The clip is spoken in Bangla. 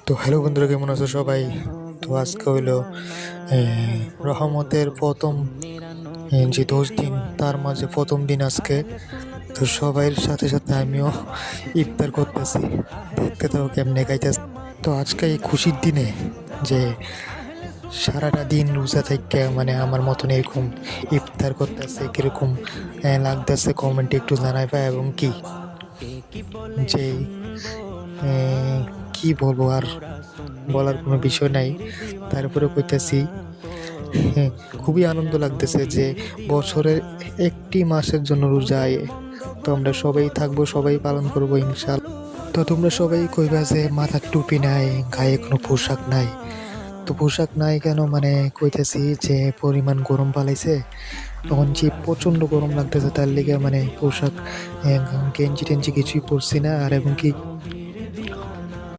তো হ্যালো বন্ধুরা, কেমন আছো সবাই? তো আজকে হইলো এ, রহমতের প্রথম যে 10 দিন, তার মাঝে প্রথম দিন আজকে। তো সবাই সাথে সাথে আমিও ইফতার করতেছি। দেখতে তো কেমনে খাইতেছি। তো আজকে এই খুশির দিনে যে সারাটা দিন রোজা থেকে মানে আমার মতন এরকম ইফতার করতেছে, কিরকম লাগতেছে কমেন্টে একটু জানাই পায়। এবং কি যে এ, কি বলবো আর, বলার কোনো বিষয় নাই। তারপরে কইতেছি, হ্যাঁ, খুবই আনন্দ লাগতেছে যে বছরের একটি মাসের জন্য রোজায় তো আমরা সবাই থাকবো, সবাই পালন করবো ইনশাল্লাহ। তো তোমরা সবাই কইবা যে মাথার টুপি নাই, গায়ে কোনো পোশাক নাই। তো পোশাক নাই কেন, মানে কইতেছি যে পরিমাণ গরম পালাইছে, তখন যে প্রচণ্ড গরম লাগতেছে, তার লেগে মানে পোশাক গেঞ্জি টেঞ্জি কিছুই পরছি না। আর এবং কি